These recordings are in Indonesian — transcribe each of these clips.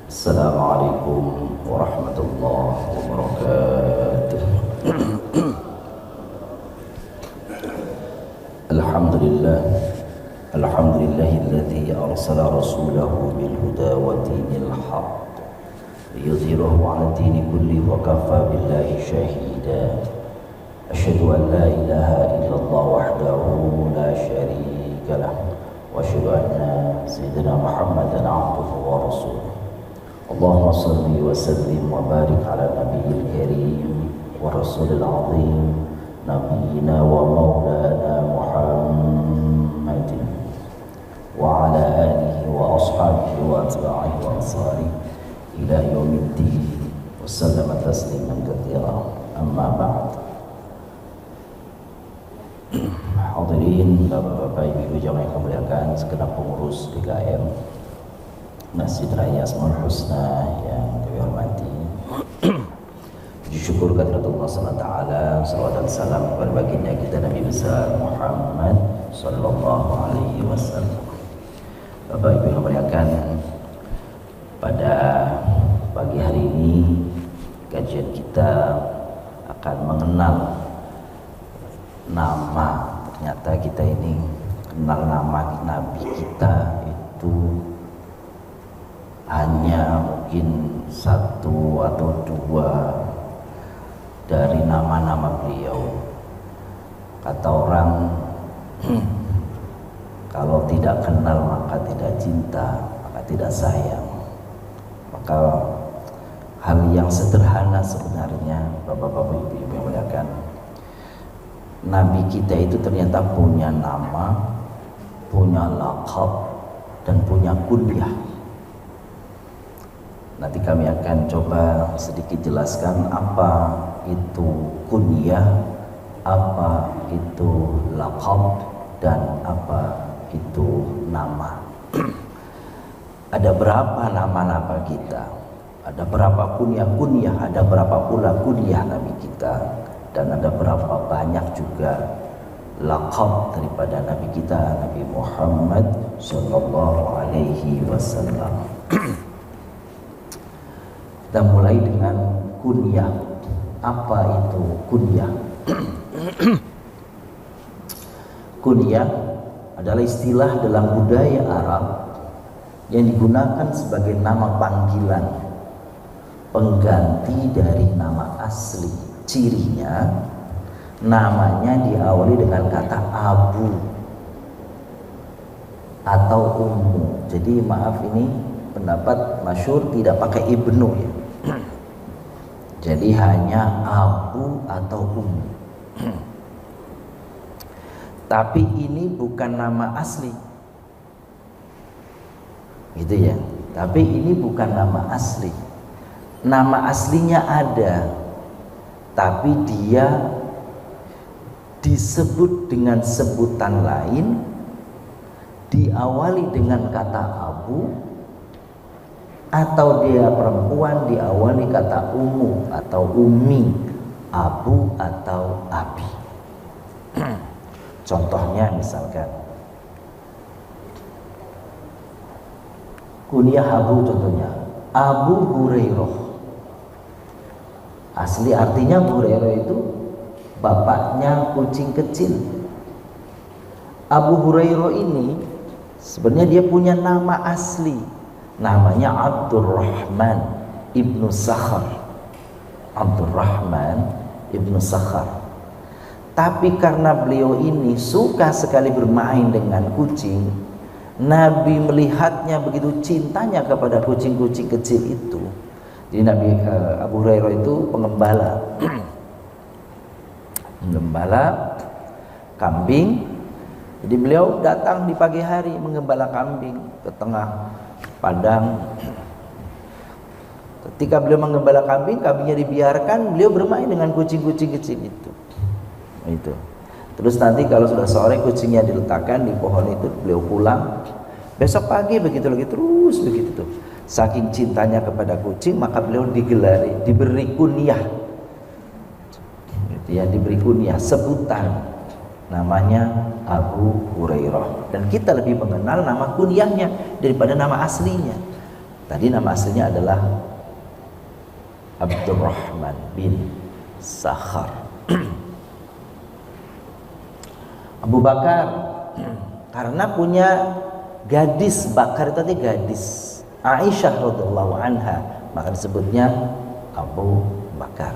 Assalamualaikum warahmatullahi wabarakatuh. Alhamdulillah, alhamdulillahilladzi arsala rasulahu bil huda wa dinil haqq liyudhhirahu 'ala dini kulli wa kafa billahi shahida. Asyhadu an la ilaha illallah wahdahu la syarika lah wa asyhadu anna sayyidina Muhammadan 'abduhu wa rasuluh. Allahumma salli wa sallim wa barik ala nabiyil karim wa rasulil azim nabiyina wa maulana Muhammadin wa ala alihi wa ashabihi wa atba'ihi wa ansari ila yaumiddin wa sallama tasliman katsira. Amma ba'd. Hadirin Bapak-bapak, Ibu-ibu jamaah yang kami muliakan, segenap pengurus DKM Masjid Raya Asmaul Husna yang kami hormati. Puji syukur kepada Allah SWT, salawat dan salam kepada baginda kita Nabi besar Muhammad sallallahu alaihi wasallam. Bapak Ibu yang muliakan, pada pagi hari ini kajian kita akan mengenal nama. Ternyata kita ini kenal nama Nabi kita itu hanya mungkin satu atau dua dari nama-nama beliau. Kata orang, kalau tidak kenal maka tidak cinta, maka tidak sayang. Maka hal yang sederhana sebenarnya, Bapak-bapak, Ibu-ibu yang muliakan, Nabi kita itu ternyata punya nama, punya laqab, dan punya kunyah. Nanti kami akan coba sedikit jelaskan apa itu kunyah, apa itu laqab, dan apa itu nama. Ada berapa nama-nama kita? Ada berapa kunyah-kunyah? Ada berapa pula kunyah Nabi kita? Dan ada berapa banyak juga laqab daripada Nabi kita, Nabi Muhammad sallallahu alaihi wasallam. Kita mulai dengan kunyah. Apa itu kunyah? Kunyah adalah istilah dalam budaya Arab yang digunakan sebagai nama panggilan, pengganti dari nama asli. Cirinya, namanya diawali dengan kata abu atau ummu. Jadi maaf, ini pendapat masyhur tidak pakai ibnu ya. Jadi hanya abu atau ummu. Tapi ini bukan nama asli, gitu ya. Tapi ini bukan nama asli. Nama aslinya ada, tapi dia disebut dengan sebutan lain, diawali dengan kata abu, atau dia perempuan diawali kata ummu atau ummi, abu atau abi. Contohnya misalkan kunyah Abu, contohnya Abu Hurairah. Asli artinya Abu Hurairah itu bapaknya kucing kecil. Abu Hurairah ini sebenarnya dia punya nama asli, namanya Abdurrahman ibnu Sakhar. Abdurrahman ibnu Sakhar. Tapi karena beliau ini suka sekali bermain dengan kucing, Nabi melihatnya begitu cintanya kepada kucing-kucing kecil itu. Jadi Nabi Abu Hurairah itu pengembala kambing. Jadi beliau datang di pagi hari mengembala kambing ke tengah padang. Ketika beliau mengembala kambing, kambingnya dibiarkan, beliau bermain dengan kucing-kucing kecil itu. Terus nanti kalau sudah sore kucingnya diletakkan di pohon itu, beliau pulang. Besok pagi begitu lagi, terus begitu tuh. Saking cintanya kepada kucing, maka beliau diberi kunyah. Ya, diberi kunyah, sebutan namanya Abu Hurairah. Dan kita lebih mengenal nama kunyahnya daripada nama aslinya. Tadi nama aslinya adalah Abdurrahman bin Sakhar. Abu Bakar karena punya gadis, Bakar itu tadi gadis, Aisyah radhiyallahu anha, maka disebutnya Abu Bakar.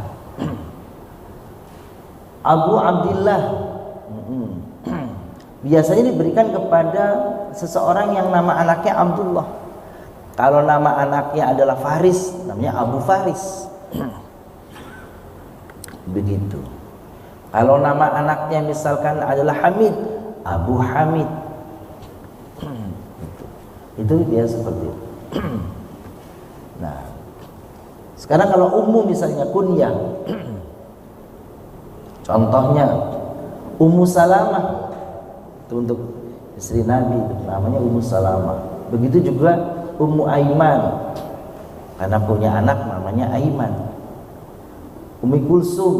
Abu Abdillah biasanya diberikan kepada seseorang yang nama anaknya Abdullah. Kalau nama anaknya adalah Faris, namanya Abu Faris. Begitu. Kalau nama anaknya misalkan adalah Hamid, Abu Hamid. Itu dia seperti itu. Nah, sekarang kalau ummu misalnya kunyah, contohnya Ummu Salamah, itu untuk istri Nabi, namanya Ummu Salamah. Begitu juga Ummu Aiman, karena punya anak namanya Aiman. Ummi Kulsum,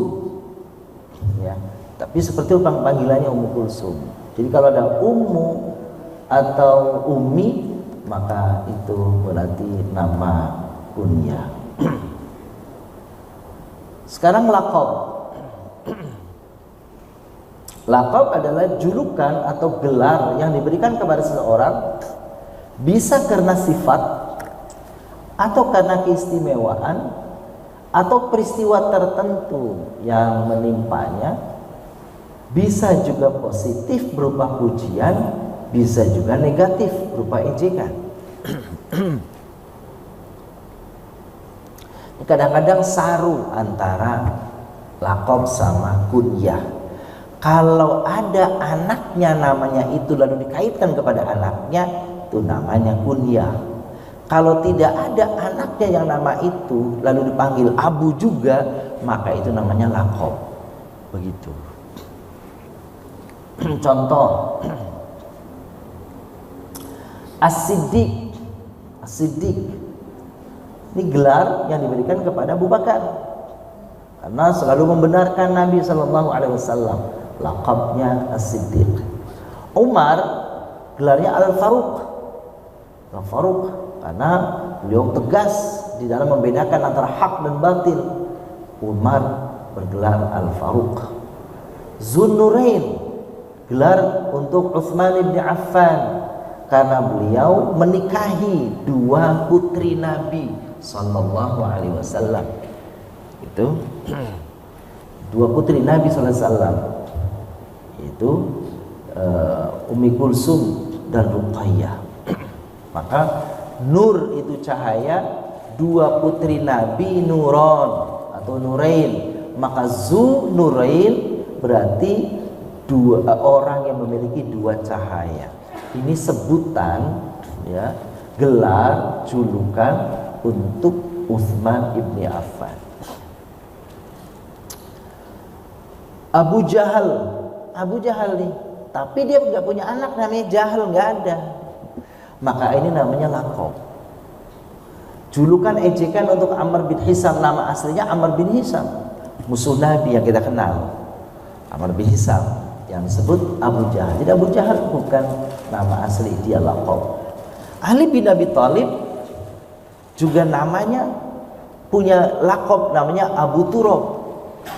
ya. Tapi seperti panggilannya Ummu Kulsum. Jadi kalau ada Ummu atau Ummi, maka itu berarti nama kunyah. Sekarang laqab. Laqab adalah julukan atau gelar yang diberikan kepada seseorang, bisa karena sifat atau karena keistimewaan atau peristiwa tertentu yang menimpanya, bisa juga positif berupa pujian, bisa juga negatif berupa ejekan. Kadang-kadang saru antara laqab sama kunyah. Kalau ada anaknya namanya itu lalu dikaitkan kepada anaknya, itu namanya kunyah. Kalau tidak ada anaknya yang nama itu lalu dipanggil Abu juga, maka itu namanya laqab. Begitu. Contoh, As-Siddiq. As-Siddiq ini gelar yang diberikan kepada Abu Bakar karena selalu membenarkan Nabi SAW. Laqabnya As-Siddiq. Umar gelarnya Al-Faruq. Al-Faruq karena beliau tegas di dalam membedakan antara hak dan batil. Umar bergelar Al-Faruq. Zunnurain, gelar untuk Utsman bin Affan karena beliau menikahi dua putri Nabi sallallahu alaihi wasallam. Itu dua putri Nabi sallallahu alaihi wasallam. Itu Ummi Kulsum dan Ruqayyah. Maka nur itu cahaya, dua putri Nabi nuron atau nurain, maka zu nurain berarti dua orang yang memiliki dua cahaya. Ini sebutan, ya, gelar julukan untuk Utsman ibni Affan. Abu Jahal nih, tapi dia nggak punya anak namanya Jahal, nggak ada. Maka ini namanya laqab. Julukan ejekan untuk Amr bin Hisam, nama aslinya Amr bin Hisam, musuh Nabi yang kita kenal. Amr bin Hisam yang disebut Abu Jahal. Jadi Abu Jahal bukan nama asli dia, laqab. Ali bin Abi Thalib juga namanya punya laqab namanya Abu Turab.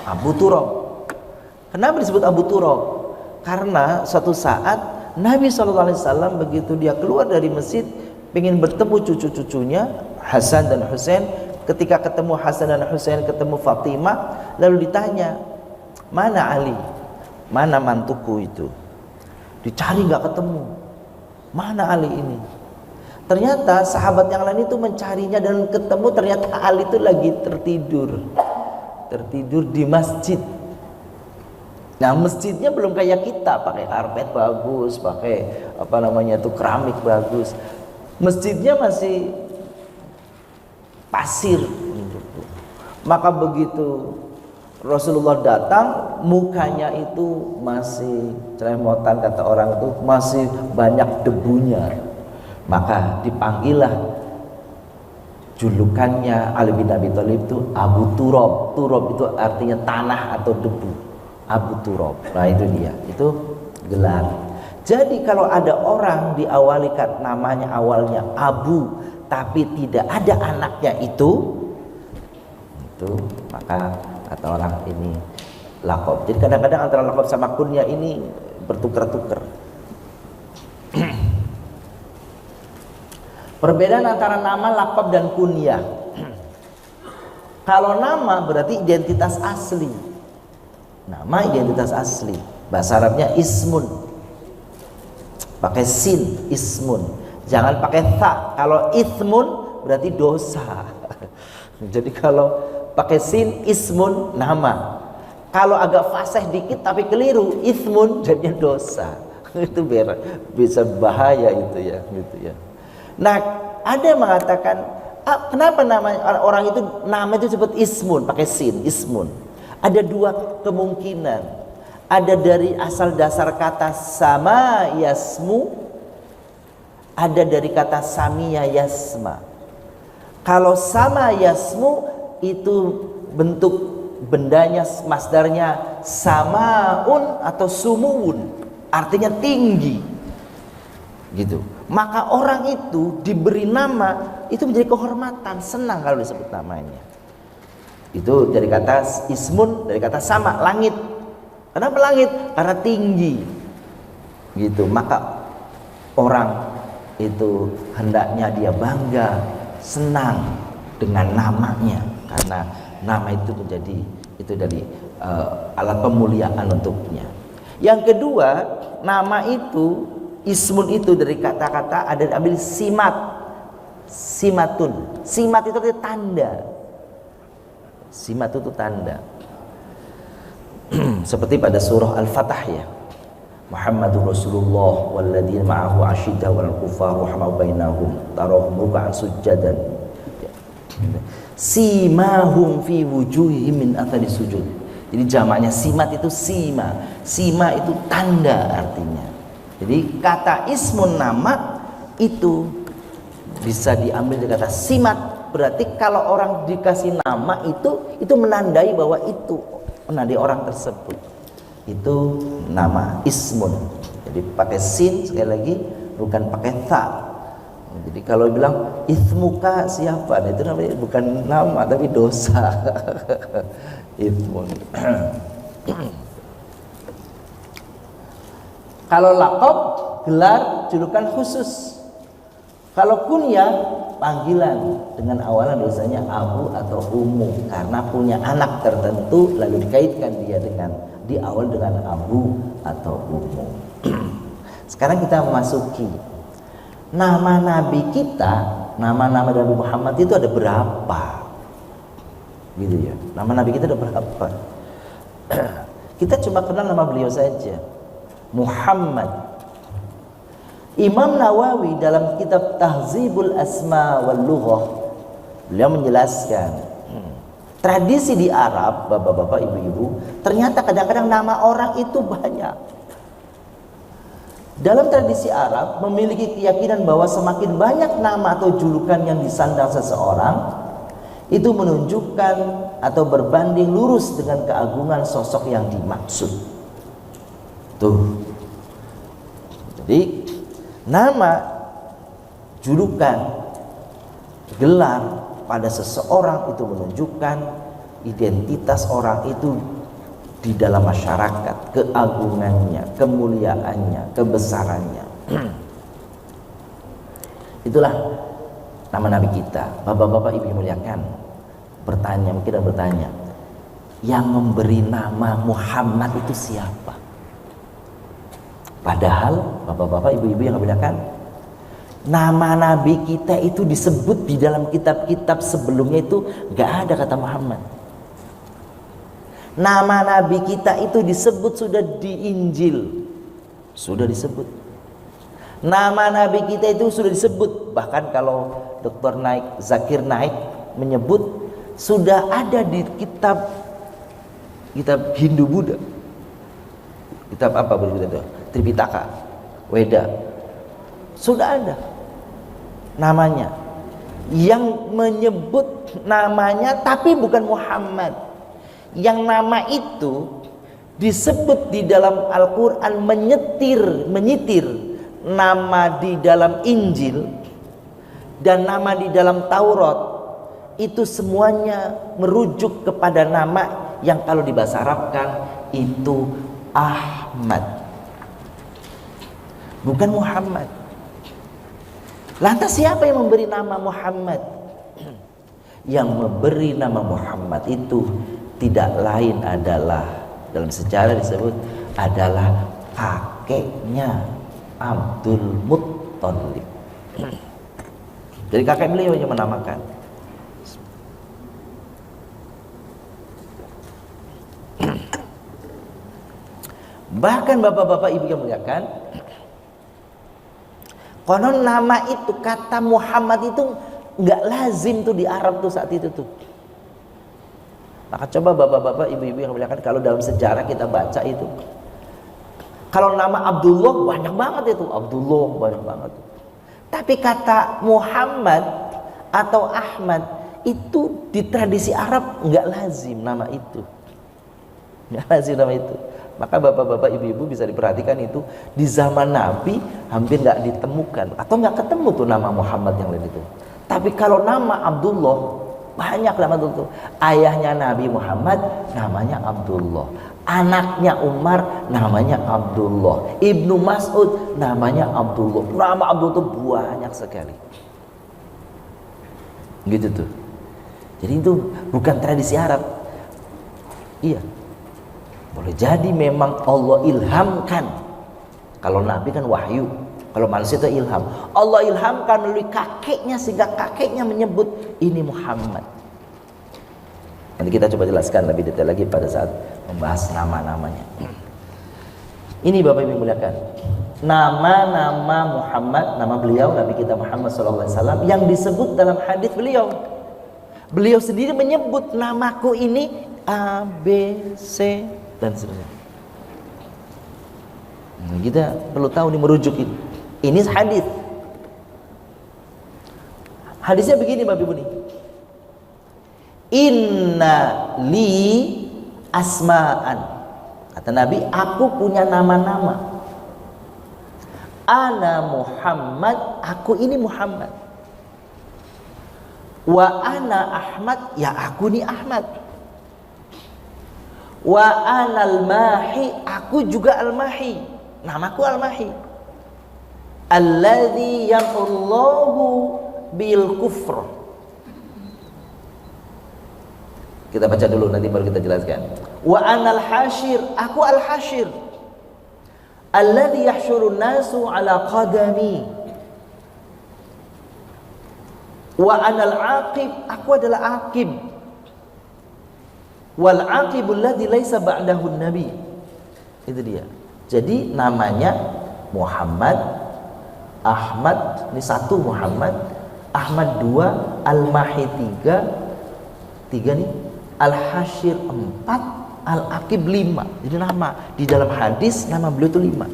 Abu Turab. Kenapa disebut Abu Turab? Karena suatu saat Nabi SAW begitu dia keluar dari masjid ingin bertemu cucu-cucunya Hasan dan Husain. Ketika ketemu Hasan dan Husain, ketemu Fatimah, lalu ditanya, mana Ali? Mana mantuku itu? Dicari nggak ketemu. Mana Ali ini? Ternyata sahabat yang lain itu mencarinya dan ketemu, ternyata Ali itu lagi tertidur di masjid. Nah, masjidnya belum kayak kita, pakai karpet bagus, pakai keramik bagus. Masjidnya masih pasir. Maka begitu Rasulullah datang, mukanya itu masih celemotan, kata orang itu masih banyak debunya. Maka dipanggillah julukannya Ali bin Abi Thalib itu Abu Turab. Turab itu artinya tanah atau debu. Abu Turab. Nah itu dia, itu gelar. Jadi kalau ada orang diawali namanya awalnya Abu, tapi tidak ada anaknya itu maka kata orang ini laqab. Jadi kadang-kadang antara laqab sama kunyah ini bertukar-tukar. Perbedaan antara nama, laqab dan kunyah. Kalau nama berarti identitas asli. Nama identitas asli. Bahasa Arabnya ismun. Pakai sin, ismun. Jangan pakai tha. Kalau ismun berarti dosa. Jadi kalau pakai sin, ismun, nama. Kalau agak fasih dikit tapi keliru, ismun, jadinya dosa. Itu bisa bahaya itu ya, gitu ya. Nah, ada yang mengatakan, kenapa namanya orang itu nama itu disebut ismun, pakai sin, ismun. Ada dua kemungkinan. Ada dari asal dasar kata sama yasmu, ada dari kata samia yasma. Kalau sama yasmu itu bentuk bendanya, masdarnya samaun atau sumuun, artinya tinggi, gitu. Maka orang itu diberi nama itu menjadi kehormatan, senang kalau disebut namanya. Itu dari kata ismun, dari kata sama, langit. Kenapa langit? Karena tinggi, gitu. Maka orang itu hendaknya dia bangga, senang dengan namanya, karena nama itu menjadi itu dari alat pemuliaan untuknya. Yang kedua, nama itu ismun itu dari kata-kata ada ambil simat, simatun. Simat itu artinya tanda. Simat itu tanda. Seperti pada surah Al-Fatah ya. Muhammadur Rasulullah walladzina ma'ahu asyiddaw 'alal kuffar rahamau bainahum tarahum ruk'an sujjadan. Simahum fi wujuhihim min athari sujud. Jadi jamaknya simat itu sima. Sima itu tanda artinya. Jadi kata ismun nama itu bisa diambil dari kata simat. Berarti kalau orang dikasih nama itu menandai bahwa itu menandai orang tersebut. Itu nama ismun. Jadi pakai sin sekali lagi, bukan pakai tha. Jadi kalau bilang ismuka siapa, nah itu namanya bukan nama tapi dosa. Ismun. Kalau laqab, gelar, julukan khusus. Kalau kunyah, panggilan dengan awalan biasanya abu atau ummu, karena punya anak tertentu lalu dikaitkan dia dengan di awal dengan abu atau ummu. Sekarang kita memasuki nama nabi kita, nama-nama Nabi Muhammad itu ada berapa? Gitu ya. Nama nabi kita ada berapa? Kita cuma kenal nama beliau saja, Muhammad. Imam Nawawi dalam kitab Tahzibul Asma wal Lughah beliau menjelaskan tradisi di Arab, bapak-bapak, ibu-ibu, ternyata kadang-kadang nama orang itu banyak. Dalam tradisi Arab memiliki keyakinan bahwa semakin banyak nama atau julukan yang disandang seseorang itu menunjukkan atau berbanding lurus dengan keagungan sosok yang dimaksud. Tuh. Jadi nama, julukan, gelar pada seseorang itu menunjukkan identitas orang itu di dalam masyarakat, keagungannya, kemuliaannya, kebesarannya. Itulah nama nabi kita. Bapak-bapak, ibu muliakan, mungkin bertanya, yang memberi nama Muhammad itu siapa? Padahal bapak-bapak, ibu-ibu yang muliakan, nama nabi kita itu disebut di dalam kitab-kitab sebelumnya itu gak ada kata Muhammad. Nama nabi kita itu disebut sudah di Injil, sudah disebut. Nama nabi kita itu sudah disebut, bahkan kalau Dr. Zakir Naik menyebut sudah ada di kitab Hindu Buddha. Kitab apa begitu itu? Tripitaka, Weda. Sudah ada namanya. Yang menyebut namanya tapi bukan Muhammad. Yang nama itu disebut di dalam Al-Quran menyitir nama di dalam Injil dan nama di dalam Taurat itu semuanya merujuk kepada nama yang kalau dibahasa Arabkan itu Ahmad, bukan Muhammad. Lantas siapa yang memberi nama Muhammad? Yang memberi nama Muhammad itu tidak lain adalah, dalam sejarah disebut adalah kakeknya Abdul Muttalib. Jadi kakek beliau yang menamakan. Bahkan bapak-bapak ibu yang muliakan, konon nama itu, kata Muhammad itu nggak lazim tuh di Arab tuh saat itu tuh. Maka coba bapak-bapak ibu-ibu yang muliakan, kalau dalam sejarah kita baca itu, kalau nama Abdullah banyak banget itu, Abdullah banyak banget. Tapi kata Muhammad atau Ahmad itu di tradisi Arab nggak lazim nama itu, nggak lazim nama itu. Maka bapak-bapak ibu-ibu bisa diperhatikan itu di zaman Nabi hampir nggak ditemukan atau nggak ketemu tuh nama Muhammad yang lain itu. Tapi kalau nama Abdullah banyak nama itu. Ayahnya Nabi Muhammad namanya Abdullah, anaknya Umar namanya Abdullah, Ibnu Mas'ud namanya Abdullah. Nama Abdullah itu banyak sekali. Gitu tuh. Jadi itu bukan tradisi Arab. Iya. Boleh jadi memang Allah ilhamkan. Kalau Nabi kan wahyu, kalau manusia itu ilham. Allah ilhamkan melalui kakeknya sehingga kakeknya menyebut ini Muhammad. Nanti kita coba jelaskan lebih detail lagi pada saat membahas nama-namanya. Ini Bapak Ibu muliakan, nama-nama Muhammad, nama beliau Nabi kita Muhammad SAW yang disebut dalam hadis beliau. Beliau sendiri menyebut namaku ini A, B, C dan seterusnya. Kita perlu tahu nih merujuk ini. Ini hadis. Hadisnya begini Bapak Ibu nih. Inna li asma'an. Kata Nabi, aku punya nama-nama. Ana Muhammad, aku ini Muhammad. Wa ana Ahmad, ya aku ini Ahmad. Wa ana al-mahi, aku juga al-mahi. Namaku al-mahi. Alladzi yamullahu bil kufr. Kita baca dulu nanti baru kita jelaskan. Wa ana al-hashir, aku al-hashir. Alladzi yahsyurun nasu ala qadami. Wa ana al-aqib, aku adalah aqib. Wal aqibul ladzi laisa ba'dahu nabi. Itu dia. Jadi namanya Muhammad, Ahmad, ini satu Muhammad, Ahmad dua, Al-Mahi tiga nih, Al-Hashir empat, Al-Aqib lima. Jadi nama di dalam hadis nama beliau itu lima.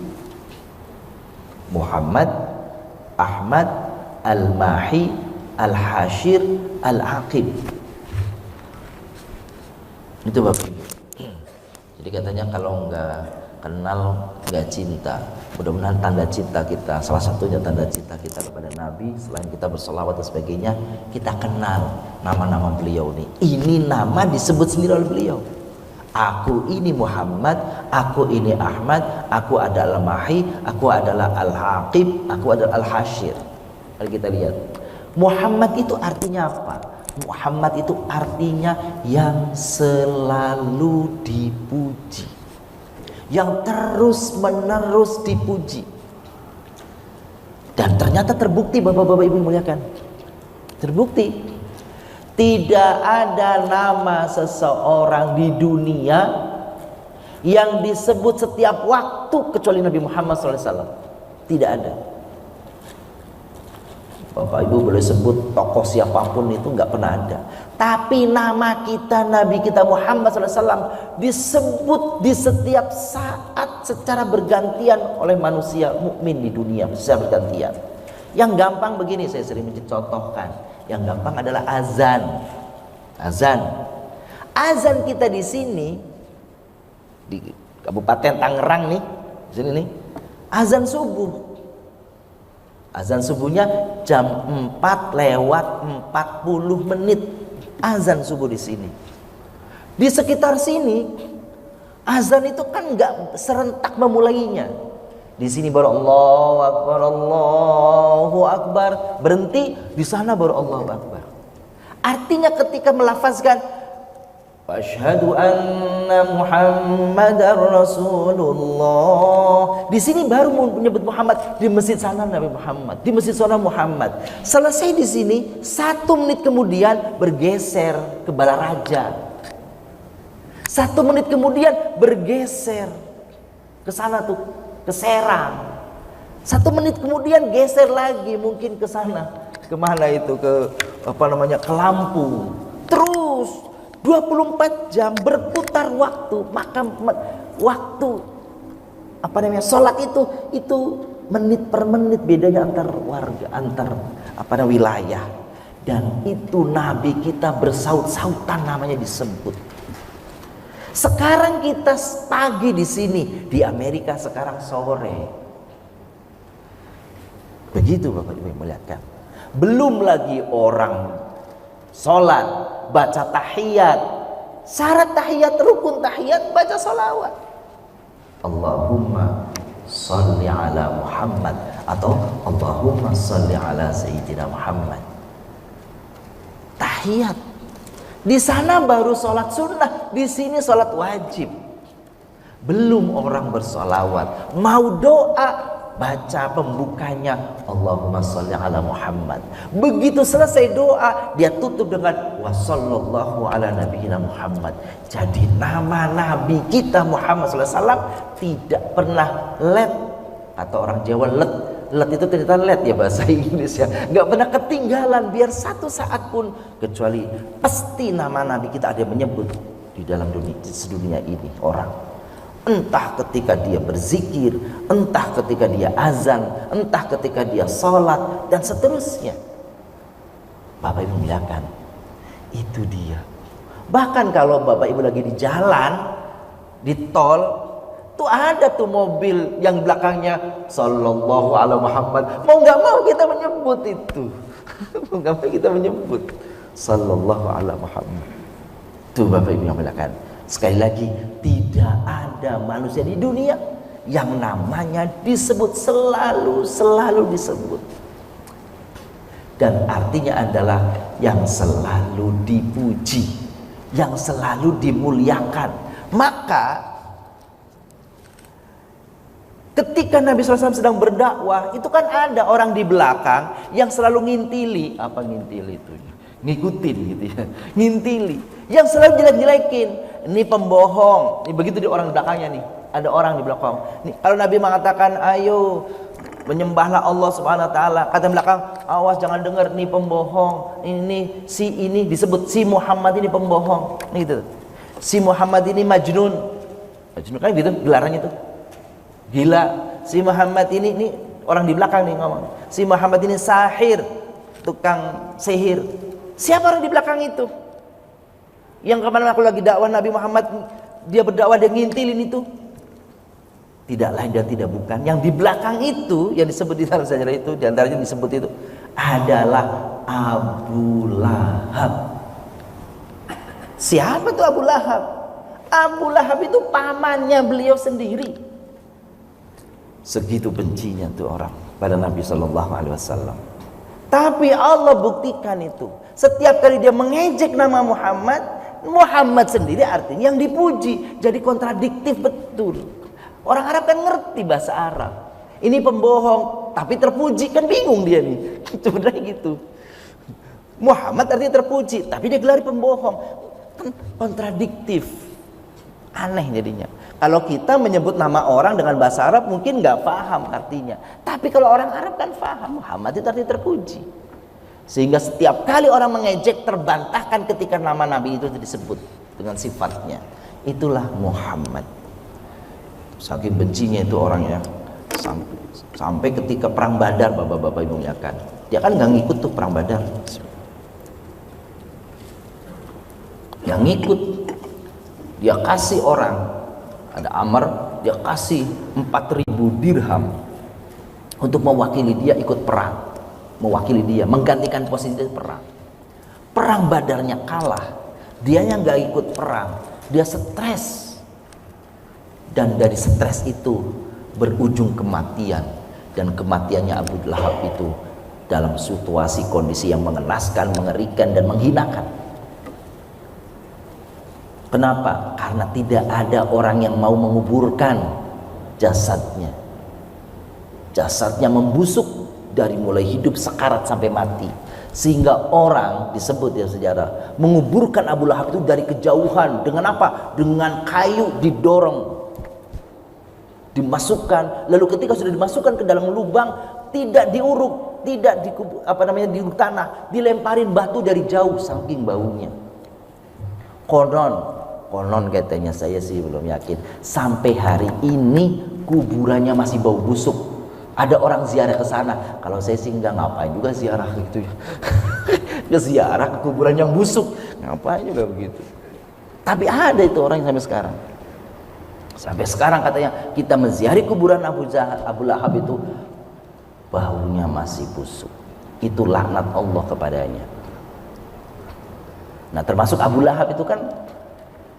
Muhammad, Ahmad, Al-Mahi, Al-Hashir, Al-Aqib. Itu Bapak. Jadi katanya kalau enggak kenal enggak cinta. Mudah-mudahan tanda cinta kita, salah satunya tanda cinta kita kepada Nabi, selain kita berselawat dan sebagainya, kita kenal nama-nama beliau nih. Ini nama disebut sendiri oleh beliau. Aku ini Muhammad, aku ini Ahmad, aku adalah Al-Mahi, aku adalah Al-Aqib, aku adalah Al-Hashir. Mari kita lihat. Muhammad itu artinya apa? Muhammad itu artinya yang selalu dipuji, yang terus menerus dipuji. Dan ternyata terbukti bapak-bapak ibu muliakan, terbukti tidak ada nama seseorang di dunia yang disebut setiap waktu kecuali Nabi Muhammad SAW. Tidak ada. Bapak Ibu boleh sebut tokoh siapapun itu nggak pernah ada. Tapi nama kita, Nabi kita Muhammad SAW disebut di setiap saat secara bergantian oleh manusia mukmin di dunia secara bergantian. Yang gampang begini, saya sering mencontohkan. Yang gampang adalah azan. Azan kita di sini di Kabupaten Tangerang nih, di sini nih, azan subuh. Azan subuhnya jam 4:40, azan subuh di sini. Di sekitar sini azan itu kan nggak serentak memulainya. Di sini baru Allahu Akbar, Allahu Akbar, berhenti, di sana baru Allahu Akbar. Artinya ketika melafazkan asyhadu anna Muhammadar Rasulullah, di sini baru menyebut Muhammad, di masjid sana Nabi Muhammad, di masjid sana Muhammad. Selesai di sini, 1 menit kemudian bergeser ke Balaraja. 1 menit kemudian bergeser ke sana tuh, ke Serang. 1 menit kemudian geser lagi mungkin ke sana. Kemana itu? Ke ke Lampung. Terus 24 jam berputar waktu. Maka waktu sholat itu menit per menit bedanya antar warga, antar wilayah. Dan itu Nabi kita bersaut-sautan namanya disebut. Sekarang kita pagi di sini, di Amerika sekarang sore. Begitu Bapak Ibu melihatkan. Belum lagi orang sholat, baca tahiyat. Syarat tahiyat, rukun tahiyat, baca sholawat. Allahumma salli ala Muhammad atau Allahumma salli ala Sayyidina Muhammad. Tahiyat. Di sana baru sholat sunnah, di sini sholat wajib. Belum orang bersolawat, mau doa, baca pembukanya Allahumma sholli ala Muhammad. Begitu selesai doa, dia tutup dengan wa sallallahu ala nabiyina Muhammad. Jadi nama Nabi kita Muhammad SAW tidak pernah let, atau orang Jawa let itu ternyata let ya bahasa Inggris ya, nggak pernah ketinggalan biar satu saat pun, kecuali pasti nama Nabi kita ada yang menyebut di dalam dunia ini orang. Entah ketika dia berzikir, entah ketika dia azan, entah ketika dia sholat, dan seterusnya. Bapak Ibu muliakan, itu dia. Bahkan kalau Bapak Ibu lagi di jalan, di tol, tuh ada tuh mobil yang belakangnya Sallallahu Alaihi Muhammad. Mau nggak mau kita menyebut itu. Mau nggak mau kita menyebut Sallallahu Alaihi Muhammad. Tuh Bapak Ibu yang muliakan. Sekali lagi, tidak ada manusia di dunia yang namanya disebut selalu disebut. Dan artinya adalah yang selalu dipuji, yang selalu dimuliakan. Maka ketika Nabi SAW sedang berdakwah, itu kan ada orang di belakang yang selalu ngintili. Apa ngintili itu? Ngikutin gitu ya. Ngintili. Yang selalu jelek-jelekin. Ini pembohong. Ini begitu di orang di belakangnya nih. Ada orang di belakang. Nih, kalau Nabi mengatakan, ayo menyembahlah Allah Subhanahu Wa Taala. Kata di belakang, awas jangan dengar nih pembohong. Ini disebut si Muhammad ini pembohong. Nih gitu. Si Muhammad ini majnun. Majnun kan gitu gelarannya itu. Gila. Si Muhammad ini orang di belakang nih ngomong. Si Muhammad ini sahir, tukang sihir. Siapa orang di belakang itu? Yang kemarin aku lagi dakwah Nabi Muhammad, dia berdakwah, dia ngintilin itu. Tidak lain dan tidak bukan. Yang di belakang itu, yang disebut di dalam sejarah itu, di antaranya disebut itu adalah Abu Lahab. Siapa tuh Abu Lahab? Abu Lahab itu pamannya beliau sendiri. Segitu bencinya tuh orang pada Nabi Shallallahu Alaihi Wasallam. Tapi Allah buktikan itu. Setiap kali dia mengejek nama Muhammad sendiri artinya yang dipuji. Jadi kontradiktif betul. Orang Arab kan ngerti bahasa Arab. Ini pembohong, tapi terpuji, kan bingung dia nih. Sebenarnya gitu. Muhammad artinya terpuji, tapi dia gelari pembohong. Kan kontradiktif. Aneh jadinya. Kalau kita menyebut nama orang dengan bahasa Arab mungkin nggak paham artinya. Tapi kalau orang Arab kan paham. Muhammad itu artinya terpuji. Sehingga setiap kali orang mengejek terbantahkan ketika nama Nabi itu disebut dengan sifatnya. Itulah Muhammad. Saking bencinya itu orangnya. Sampai ketika perang Badar, bapak-bapak ibu muliakan. Dia kan nggak ngikut tuh perang Badar. Yang ngikut, dia kasih orang. Ada Amr, dia kasih 4.000 dirham. untuk mewakili dia ikut perang, mewakili dia menggantikan posisi dia perang. Perang Badarnya kalah, dia yang gak ikut perang, dia stres, dan dari stres itu berujung kematian. Dan kematiannya Abu Lahab itu dalam situasi kondisi yang mengenaskan, mengerikan, dan menghinakan. Kenapa? Karena tidak ada orang yang mau menguburkan jasadnya. Jasadnya membusuk dari mulai hidup sekarat sampai mati, sehingga orang disebut ya sejarah menguburkan Abu Lahab itu dari kejauhan. Dengan apa? Dengan kayu didorong, dimasukkan, lalu ketika sudah dimasukkan ke dalam lubang, tidak diuruk, tidak diuruk tanah, dilemparin batu dari jauh saking baunya. Konon katanya, saya sih belum yakin, sampai hari ini kuburannya masih bau busuk. Ada orang ziarah ke sana. Kalau saya sih nggak, ngapain juga ziarah gitu ya. Dia ziarah ke kuburan yang busuk, ngapain juga begitu. Tapi ada itu orang yang sampai sekarang. Sampai sekarang katanya kita menziarahi kuburan Abu Lahab itu, baunya masih busuk. Itu laknat Allah kepadanya. Nah, termasuk Abu Lahab itu kan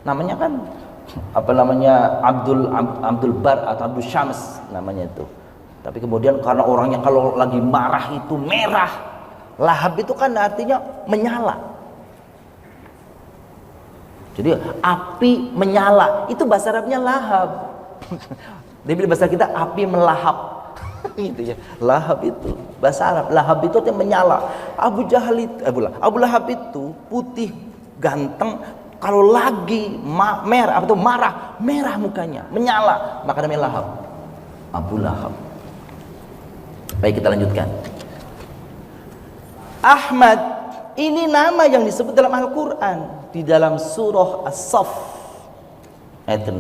namanya kan Abdul Bar atau Abdul Syams namanya itu. Tapi kemudian karena orangnya kalau lagi marah itu merah. Lahab itu kan artinya menyala. Jadi api menyala, itu bahasa Arabnya lahab. Jadi bahasa kita api melahap. Gitu ya. Lahab itu bahasa Arab. Lahab itu artinya menyala. Abu Lahab itu putih, ganteng, kalau lagi merah atau merah mukanya, menyala, maka namanya lahab. Abu Lahab. Baik, kita lanjutkan. Ahmad, ini nama yang disebut dalam Al-Quran di dalam surah As-Saff ayat 6.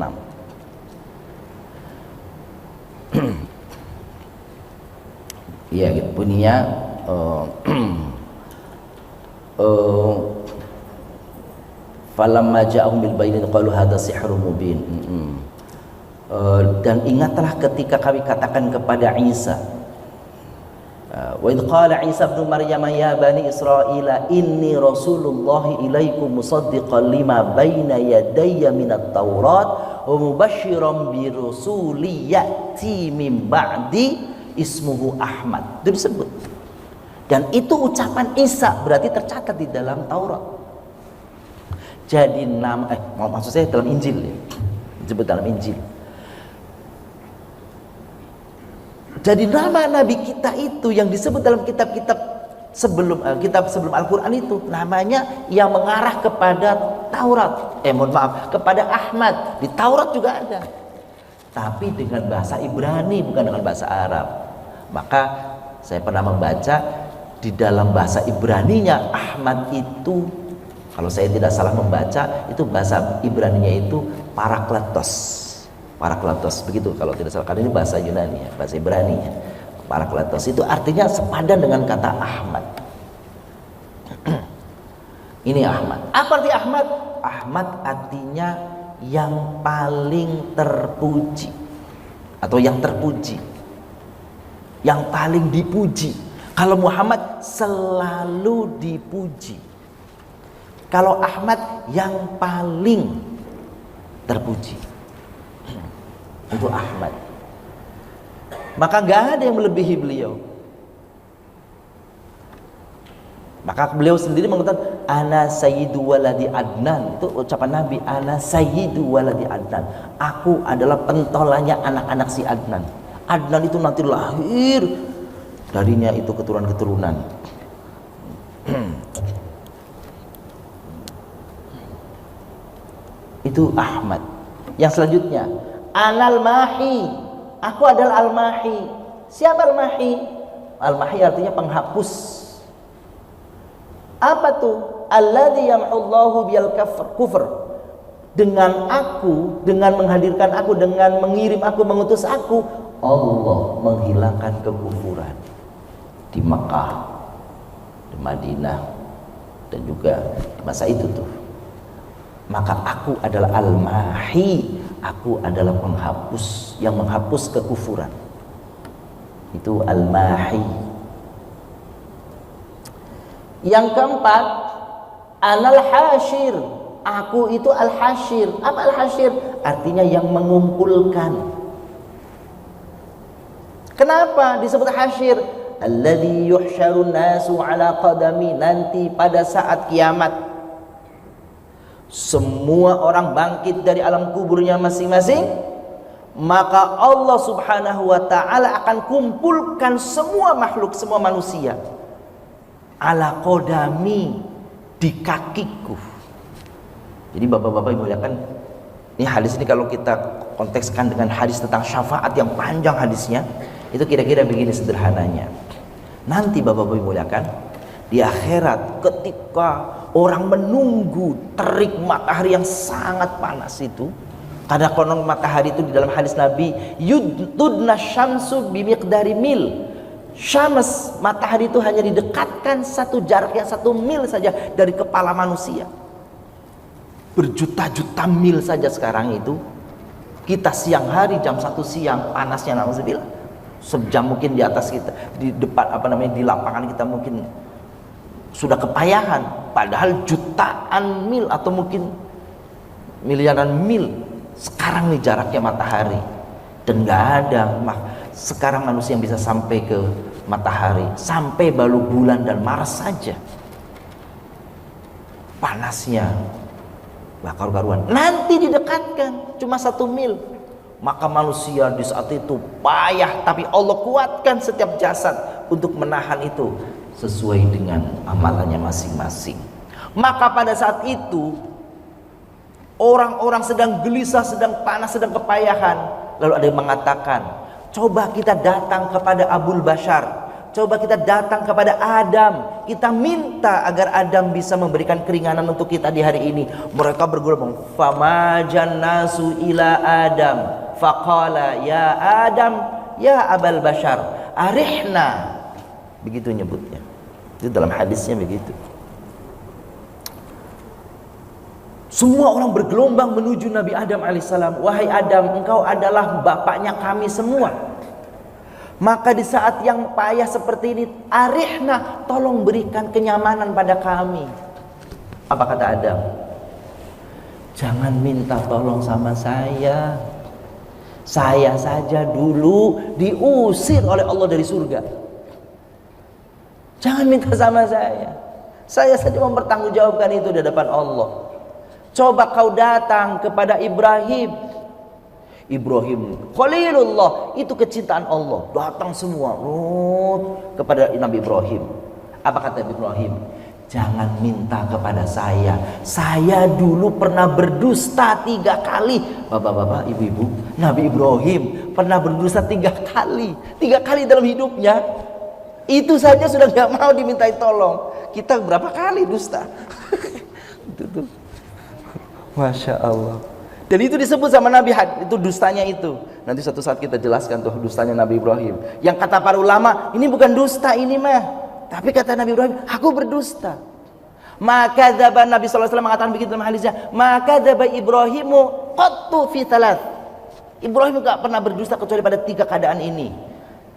Ya, gitu bunyinya falamma ja'ahum bil bayyinati qalu hadza sihrun mubin. Dan ingatlah ketika kami katakan kepada Isa, wa idh qala Isa ibn Maryam ya bani Israila inni rasulullah ilaikum musaddiqan lima baina yadayya minat taurat wa mubasysyiran bi rasulin ya'ti min ba'di ismuhu Ahmad. Itu disebut. Dan itu ucapan Isa, berarti tercatat di dalam Taurat. Jadi nama maksud saya dalam Injil ya. Disebut dalam Injil. Jadi nama Nabi kita itu yang disebut dalam kitab-kitab sebelum Al-Quran itu namanya yang mengarah kepada Taurat. Kepada Ahmad. Di Taurat juga ada. Tapi dengan bahasa Ibrani, bukan dengan bahasa Arab. Maka saya pernah membaca di dalam bahasa Ibraninya Ahmad itu, kalau saya tidak salah membaca, itu bahasa Ibraninya itu Parakletos. Parakletos begitu kalau tidak salah, karena ini bahasa Yunani ya, bahasa Ibrani ya. Parakletos itu artinya sepadan dengan kata Ahmad. Ini Ahmad. Apa arti Ahmad? Ahmad artinya yang paling terpuji atau yang terpuji, yang paling dipuji. Kalau Muhammad selalu dipuji, kalau Ahmad yang paling terpuji. Itu Ahmad. Maka gak ada yang melebihi beliau. Maka beliau sendiri mengatakan ana sayyidu waladi Adnan. Itu ucapan Nabi, ana sayyidu waladi Adnan. Aku adalah pentolannya anak-anak si Adnan. Adnan itu nanti lahir darinya itu keturunan-keturunan. Itu Ahmad. Yang selanjutnya, Anal Mahi, aku adalah Al-Mahi. Siapa Al-Mahi? Al-Mahi artinya penghapus. Apa tuh? Alladzi yamhullahu bil kufr. Dengan aku, dengan menghadirkan aku, dengan mengirim aku, mengutus aku, Allah menghilangkan kekufuran di Mekah, di Madinah, dan juga di masa itu tuh. Maka aku adalah Al-Mahi, aku adalah penghapus yang menghapus kekufuran. Itu al-mahi. Yang keempat, anal hashir. Aku itu al-hashir. Apa al-hashir? Artinya yang mengumpulkan. Kenapa disebut hashir? Alladzi yuhsyarun nasu ala qadami. Nanti pada saat kiamat semua orang bangkit dari alam kuburnya masing-masing, maka Allah subhanahu wa ta'ala akan kumpulkan semua makhluk, semua manusia ala qadami, di kakiku. Jadi bapak-bapak ibu lihat kan, ini hadis ini kalau kita kontekskan dengan hadis tentang syafaat yang panjang hadisnya, itu kira-kira begini sederhananya. Nanti bapak-bapak ibu lihat kan, di akhirat ketika orang menunggu terik matahari yang sangat panas itu, karena konon matahari itu di dalam hadis Nabi, yudna syamsu bimiqdari mil. Syams, matahari itu hanya didekatkan jaraknya 1 mil saja dari kepala manusia. Berjuta-juta mil saja sekarang itu. Kita siang hari jam 1 siang panasnya nauzubillah. Sejam mungkin di atas kita, di depan di lapangan kita mungkin sudah kepayahan, padahal jutaan mil atau mungkin miliaran mil sekarang nih jaraknya matahari. Dan nggak ada sekarang manusia yang bisa sampai ke matahari, sampai baru bulan dan Mars saja panasnya bakal karuan. Nanti didekatkan cuma 1 mil, maka manusia di saat itu payah, tapi Allah kuatkan setiap jasad untuk menahan itu sesuai dengan amalannya masing-masing. Maka pada saat itu orang-orang sedang gelisah, sedang panas, sedang kepayahan. Lalu ada yang mengatakan, coba kita datang kepada Abul Bashar, coba kita datang kepada Adam, kita minta agar Adam bisa memberikan keringanan untuk kita di hari ini. Mereka bergerombol, famajan nasu ila Adam faqala ya Adam ya Abul Bashar arihna. Begitu nyebutnya, itu dalam hadisnya begitu. Semua orang bergelombang menuju Nabi Adam alaihissalam. Wahai Adam, engkau adalah bapaknya kami semua. Maka di saat yang payah seperti ini, arihna, tolong berikan kenyamanan pada kami. Apa kata Adam? Jangan minta tolong sama saya. Saya saja dulu diusir oleh Allah dari surga. Jangan minta sama saya. Saya saja mempertanggungjawabkan itu di hadapan Allah. Coba kau datang kepada Ibrahim. Ibrahim Khalilullah, itu kecintaan Allah. Datang semua kepada Nabi Ibrahim. Apa kata Nabi Ibrahim? Jangan minta kepada saya. Saya dulu pernah berdusta 3 kali. Bapak-bapak, ibu-ibu, Nabi Ibrahim pernah berdusta 3 kali. 3 kali dalam hidupnya. Itu saja sudah gak mau dimintai tolong. Kita berapa kali dusta? Itu tuh. Masya Allah. Dan itu disebut sama Nabi, itu dustanya itu. Nanti suatu saat kita jelaskan tuh dustanya Nabi Ibrahim. Yang kata para ulama, ini bukan dusta ini mah. Tapi kata Nabi Ibrahim, aku berdusta. Maka dzaba, Nabi SAW mengatakan begitu dalam hadisnya, maka dzaba Ibrahimu qattu fi thalath. Ibrahim gak pernah berdusta kecuali pada 3 keadaan ini.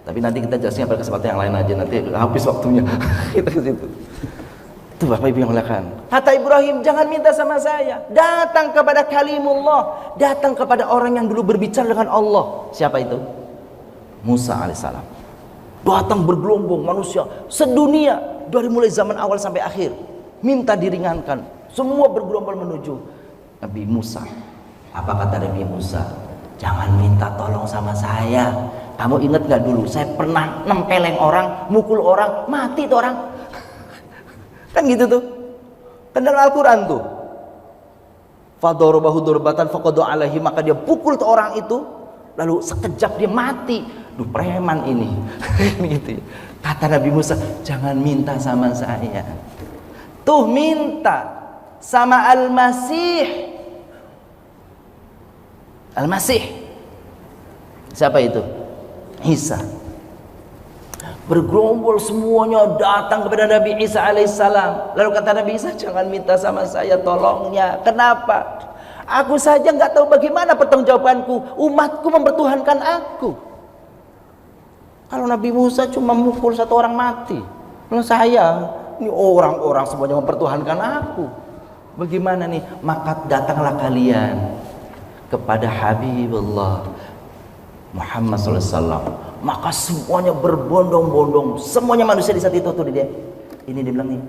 Tapi nanti kita jelasnya pada kesempatan yang lain aja, nanti habis waktunya. Kita ke situ. Itu Bapak Ibu yang muliakan. Kata Ibrahim, jangan minta sama saya. Datang kepada kalimullah. Datang kepada orang yang dulu berbicara dengan Allah. Siapa itu? Musa alaihissalam. Datang bergelombang manusia sedunia, dari mulai zaman awal sampai akhir, minta diringankan. Semua bergelombang menuju Nabi Musa. Apa kata Nabi Musa? Jangan minta tolong sama saya. Kamu ingat gak dulu saya pernah nempeleng orang, mukul orang, mati tuh orang. Kan gitu tuh. Kan dalam Al-Quran tuh, fadorobahu dorbatan faqadu alaihi, maka dia pukul tuh orang itu, lalu sekejap dia mati. Duh, preman ini. Gitu. Kata Nabi Musa, jangan minta sama saya. Tuh minta sama Al-Masih. Al-Masih. Siapa itu? Isa. Bergerombol semuanya datang kepada Nabi Isa alaihissalam. Lalu kata Nabi Isa, jangan minta sama saya tolongnya. Kenapa? Aku saja nggak tahu bagaimana pertanggungjawabanku. Umatku mempertuhankan aku. Kalau Nabi Musa cuma mukul satu orang mati. Kalau saya, ini orang-orang semuanya mempertuhankan aku. Bagaimana nih? Maka datanglah kalian kepada Habibullah Muhammad SAW. Maka semuanya berbondong-bondong, semuanya manusia di saat itu tuh dia. Ini dia bilang nih,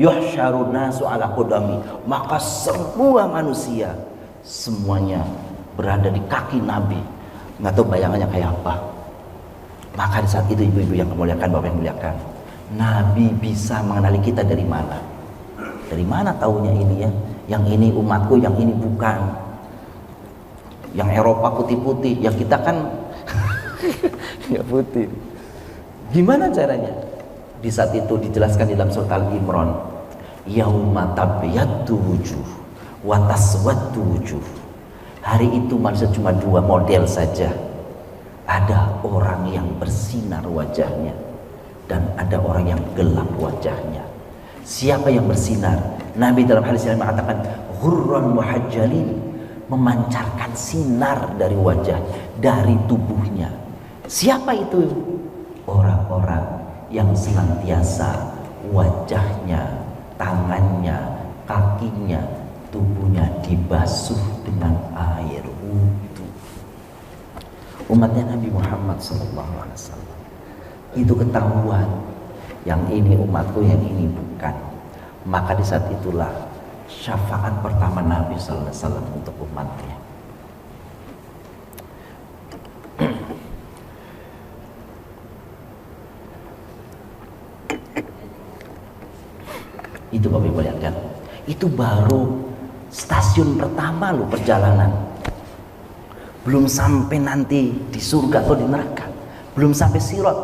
yuhsyarun nasu ala qudami. Maka semua manusia semuanya berada di kaki Nabi. Nggak tahu bayangannya kayak apa. Maka di saat itu ibu-ibu yang memuliakan, bapak yang memuliakan, Nabi bisa mengenali kita dari mana? Dari mana taunya ini ya? Yang ini umatku, yang ini bukan. Yang Eropa putih-putih, yang kita kan nggak putih. Gimana caranya? Di saat itu dijelaskan di dalam surat Al-Imran, yauma tabyaddu wujuh wa taswaddu wujuh. Hari itu manusia cuma dua model saja. Ada orang yang bersinar wajahnya dan ada orang yang gelap wajahnya. Siapa yang bersinar? Nabi dalam hadis yang mengatakan ghurran muhajjalin, memancarkan sinar dari wajah, dari tubuhnya. Siapa itu? Orang-orang yang senantiasa wajahnya, tangannya, kakinya, tubuhnya dibasuh dengan air wudu. Umatnya Nabi Muhammad SAW. Itu ketahuan, yang ini umatku, yang ini bukan. Maka di saat itulah syafaat pertama Nabi SAW untuk umatnya. Itu Bapak Ibu lihat kan? Itu baru stasiun pertama loh perjalanan. Belum sampai nanti di surga atau di neraka. Belum sampai sirat.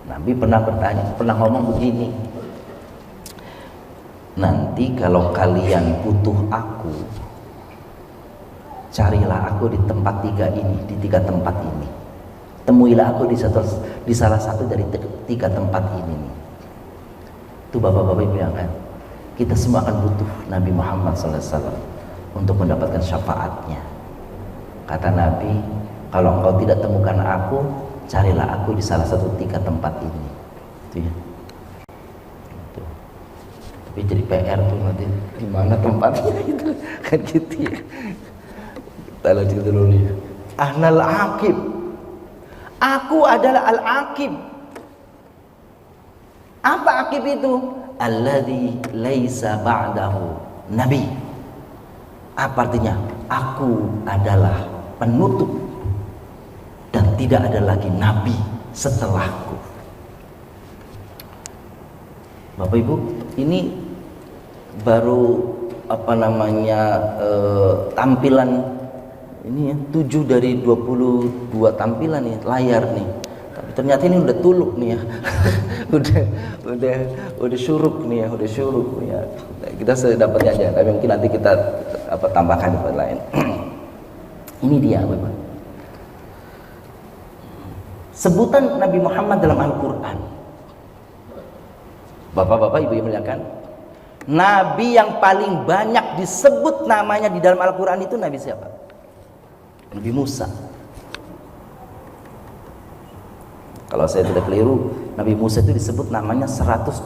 Nabi pernah bertanya, pernah ngomong begini. Nanti kalau kalian butuh aku, carilah aku di tempat tiga ini, di tiga tempat ini. Temuilah aku di salah satu dari tiga tempat ini. Itu bapak-bapak ibu yang kan, kita semua akan butuh Nabi Muhammad SAW untuk mendapatkan syafaatnya. Kata Nabi, kalau engkau tidak temukan aku, carilah aku di salah satu tiga tempat ini. Itu ya. Itu. Tapi jadi PR tuh nanti di mana tempatnya itu kan gitu ya. Kita lanjut dulu nih. Ahnal aqib. Aku adalah al-aqib. Apa aqib itu? Alladzi laisa ba'dahu nabi. Apa artinya? Aku adalah penutup dan tidak ada lagi nabi setelahku. Bapak Ibu, ini baru tampilan ini ya, 7 dari 22 tampilan nih layar nih. Tapi ternyata ini udah tuluk nih ya. udah syuruk nih ya, udah syuruk nih ya. Kita sedapatnya aja, tapi mungkin nanti kita tambahkan di tempat lain. Ini dia Bapak. Sebutan Nabi Muhammad dalam Al-Quran. Bapak-bapak, ibu yang muliakan, Nabi yang paling banyak disebut namanya di dalam Al-Quran itu Nabi siapa? Nabi Musa. Kalau saya tidak keliru, Nabi Musa itu disebut namanya 125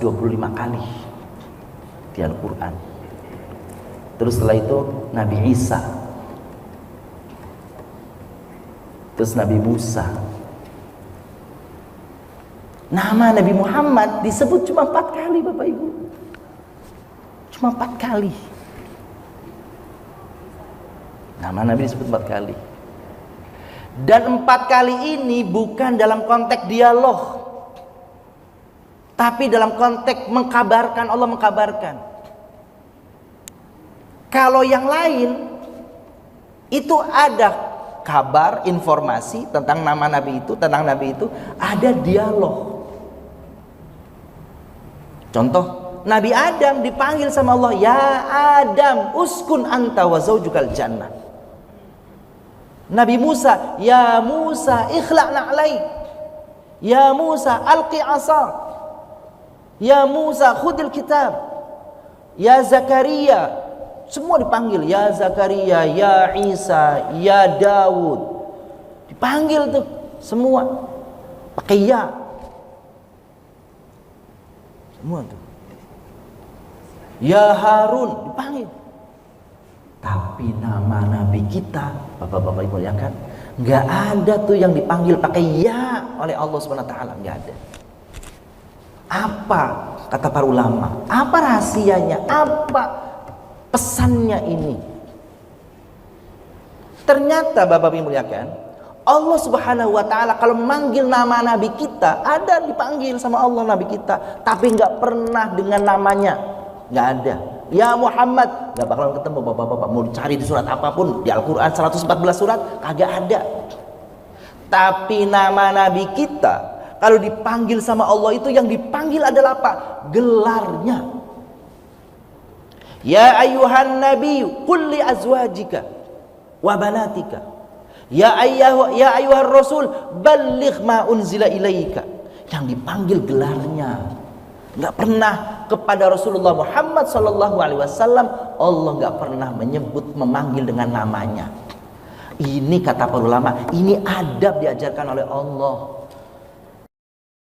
kali di Al-Quran. Terus setelah itu Nabi Isa, terus Nabi Musa. Nama Nabi Muhammad disebut cuma 4 kali Bapak Ibu. Cuma 4 kali. Nama Nabi disebut 4 kali. Dan 4 kali ini bukan dalam konteks dialog, tapi dalam konteks mengkabarkan. Allah mengkabarkan. Kalau yang lain itu ada kabar, informasi tentang nama Nabi itu, tentang Nabi itu, ada dialog. Contoh, Nabi Adam dipanggil sama Allah, ya Adam, uskun anta wa zaujukal jannah. Nabi Musa, ya Musa, ikhla'na alaik. Ya Musa, alqi asa. Ya Musa, khudil kitab. Ya Zakaria, semua dipanggil, ya Zakaria, ya Isa, ya Daud. Dipanggil tuh. semua pakai ya. Semua tuh. Ya Harun dipanggil. Tapi nama nabi kita, Bapak-bapak Ibu ya kan, nggak ada tuh yang dipanggil pakai ya oleh Allah Subhanahu wa taala, nggak ada. Apa kata para ulama? Apa rahasianya? Apa pesannya ini? Ternyata Bapak Ibu ya kan, Allah Subhanahu wa taala kalau memanggil nama nabi kita, ada dipanggil sama Allah nabi kita, tapi nggak pernah dengan namanya, nggak ada. Ya Muhammad, nggak bakalan ketemu bapak-bapak. Mau cari di surat apapun di Al-Quran 114 surat kagak ada. Tapi nama nabi kita kalau dipanggil sama Allah itu yang dipanggil adalah apa? Gelarnya. Ya ayuhan nabi qul li azwajika wa banatika ya ayuhar rasul balligh ma unzila ilaika. Yang dipanggil gelarnya. Nggak pernah kepada Rasulullah Muhammad SAW Allah nggak pernah memanggil dengan namanya. Ini kata para ulama, ini adab diajarkan oleh Allah.